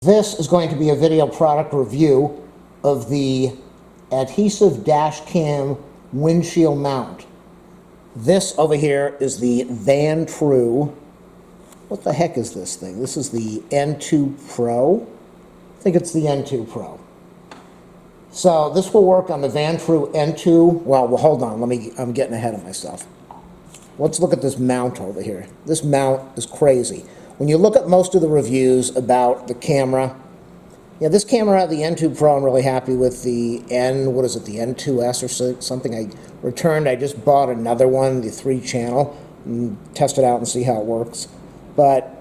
This is going to be a video product review of the Adhesive dash cam windshield mount. This over here is the VANTRUE. What the heck is this thing? This is the N2 Pro. I think it's the N2 Pro. So this will work on the VANTRUE N2. Well, hold on. I'm getting ahead of myself. Let's look at this mount over here. This mount is crazy. When you look at most of the reviews about the camera, this camera, the N2 Pro, I'm really happy with. The what is it, the N2S or something I returned. I just bought another one, the 3-channel, and test it out and see how it works. But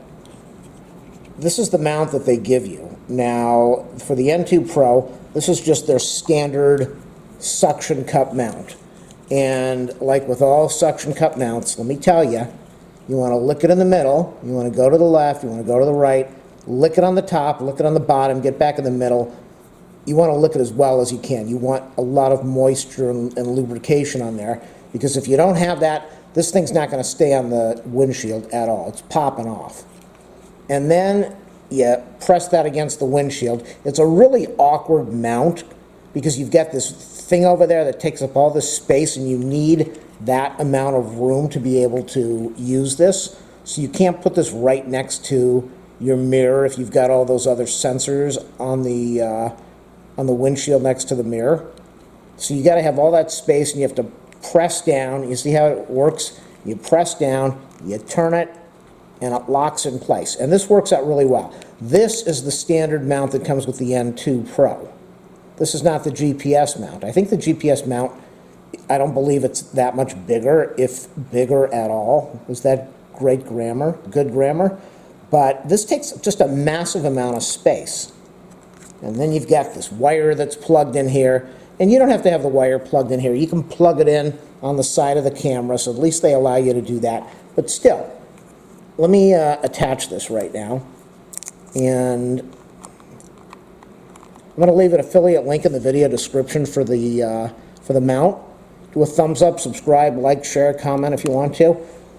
this is the mount that they give you. Now, for the N2 Pro, this is just their standard suction cup mount. And like with all suction cup mounts, let me tell you, you want to lick it in the middle, you want to go to the left, you want to go to the right, lick it on the top, lick it on the bottom, get back in the middle. You want to lick it as well as you can. You want a lot of moisture and lubrication on there, because if you don't have that, this thing's not going to stay on the windshield at all. It's popping off. And then you press that against the windshield. It's a really awkward mount because you've got this thing over there that takes up all this space, and you need that amount of room to be able to use this. So you can't put this right next to your mirror if you've got all those other sensors on the windshield next to the mirror. So you got to have all that space, and you have to press down. You see how it works? You press down, you turn it, and it locks in place. And this works out really well. This is the standard mount that comes with the N2 Pro. This is not the GPS mount. I think the GPS mount, I don't believe it's that much bigger, if bigger at all. Is that great grammar? Good grammar? But this takes just a massive amount of space. And then you've got this wire that's plugged in here. And you don't have to have the wire plugged in here. You can plug it in on the side of the camera, so at least they allow you to do that. But still, let me attach this right now. And I'm going to leave an affiliate link in the video description for the mount. Do a thumbs up, subscribe, like, share, comment if you want to.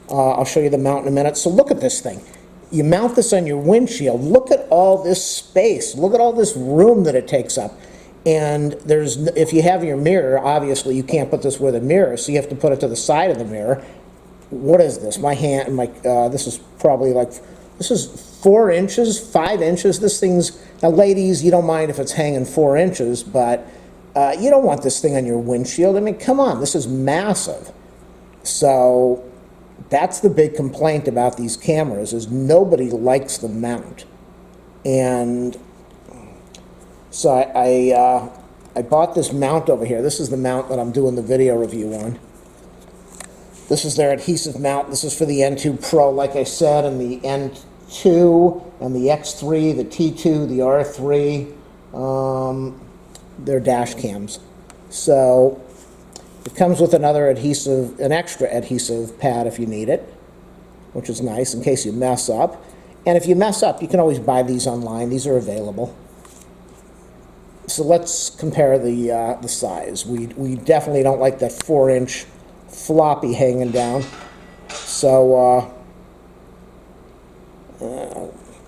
I'll show you the mount in a minute. So look at this thing. You mount this on your windshield. Look at all this space. Look at all this room that it takes up. And if you have your mirror, obviously you can't put this where the mirror is, so you have to put it to the side of the mirror. What is this? My hand, this is probably this is 4 inches, 5 inches. This thing's, now ladies, you don't mind if it's hanging 4 inches, but you don't want this thing on your windshield. I mean, come on, this is massive. So that's the big complaint about these cameras, is nobody likes the mount. And so I bought this mount over here. This is the mount that I'm doing the video review on. This is their adhesive mount. This is for the N2 Pro, like I said, and the N2 and the X3, the T2, the R3. They're dash cams. So it comes with another adhesive, an extra adhesive pad if you need it, which is nice in case you mess up. And if you mess up, you can always buy these online. These are available. So let's compare the size. We definitely don't like that 4-inch floppy hanging down. So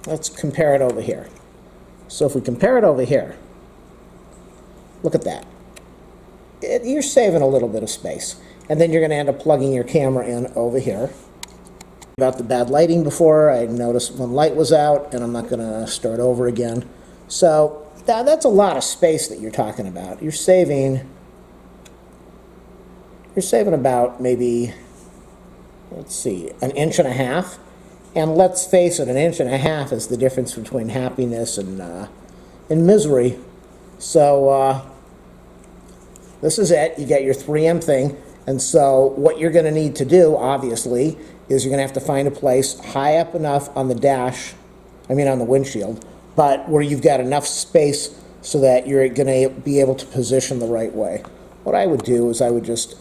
let's compare it over here. So if we compare it over here, look at that. You're saving a little bit of space. And then you're going to end up plugging your camera in over here. About the bad lighting before, I noticed one light was out, and I'm not going to start over again. So that's a lot of space that you're talking about. You're saving about maybe, let's see, 1.5 inches. And let's face it, 1.5 inches is the difference between happiness and misery. So this is it. You get your 3M thing. And so what you're going to need to do, obviously, is you're going to have to find a place high up enough on the on the windshield, but where you've got enough space so that you're going to be able to position the right way. What I would do is I would just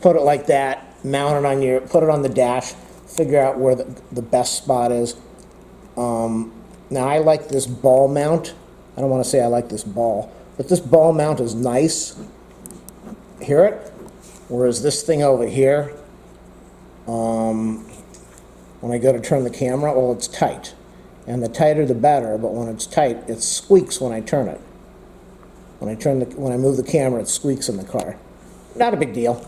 put it like that, mount it put it on the dash, figure out where the best spot is. Now I like this ball mount. I don't want to say I like this ball, but this ball mount is nice. Hear it? Whereas this thing over here, when I go to turn the camera, well, it's tight. And the tighter the better, but when it's tight, it squeaks when I turn it. When I move the camera, it squeaks in the car. Not a big deal.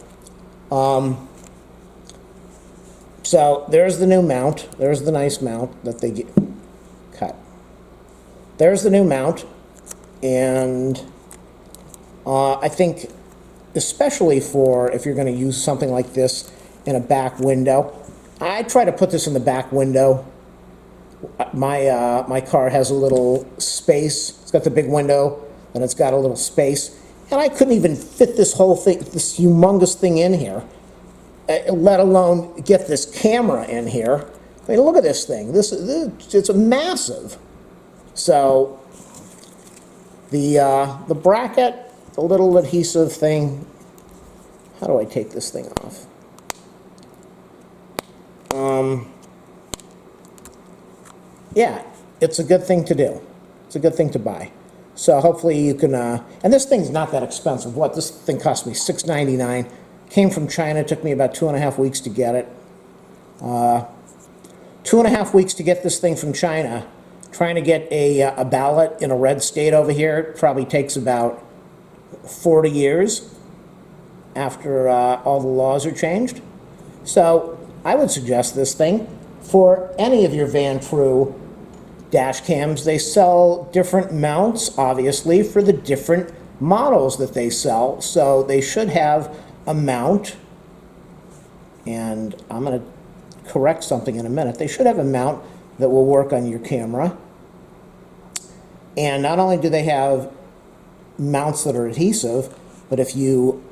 So there's the new mount. There's the nice mount that they cut. There's the new mount, and I think especially for if you're going to use something like this in a back window, I try to put this in the back window. My car has a little space. It's got the big window, and it's got a little space, and I couldn't even fit this whole thing, this humongous thing in here, let alone get this camera in here. I mean, look at this thing. It's massive. So the bracket, the little adhesive thing. How do I take this thing off? Yeah, it's a good thing to do. It's a good thing to buy. So hopefully you can, and this thing's not that expensive. What, this thing cost me $6.99. Came from China, took me about 2.5 weeks to get it. 2.5 weeks to get this thing from China. Trying to get a ballot in a red state over here probably takes about 40 years after all the laws are changed. So I would suggest this thing for any of your VANTRUE dash cams. They sell different mounts, obviously, for the different models that they sell. So they should have a mount, and I'm going to correct something in a minute. They should have a mount that will work on your camera. And not only do they have mounts that are adhesive, but if you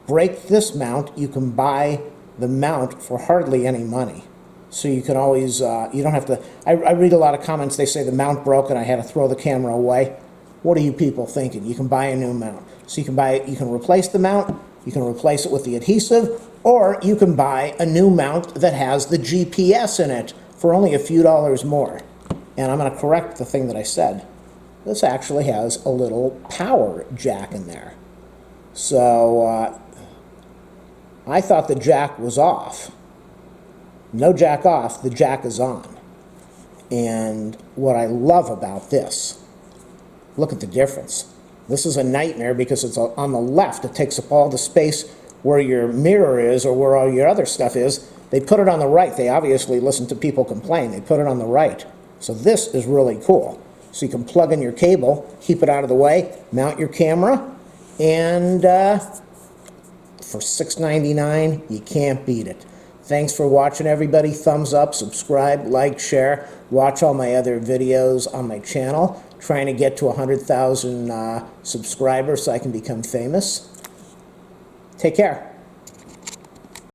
break this mount, you can buy the mount for hardly any money. So you can always, you don't have to, I read a lot of comments, they say the mount broke and I had to throw the camera away. What are you people thinking? You can buy a new mount. So you can replace the mount, you can replace it with the adhesive, or you can buy a new mount that has the GPS in it for only a few dollars more. And I'm going to correct the thing that I said. This actually has a little power jack in there. So I thought the jack was off. No jack off, the jack is on. And what I love about this, look at the difference. This is a nightmare because it's on the left. It takes up all the space where your mirror is or where all your other stuff is. They put it on the right. They obviously listen to people complain. They put it on the right. So this is really cool. So you can plug in your cable, keep it out of the way, mount your camera, and for $6.99, you can't beat it. Thanks for watching, everybody. Thumbs up, subscribe, like, share. Watch all my other videos on my channel. Trying to get to 100,000 subscribers so I can become famous. Take care.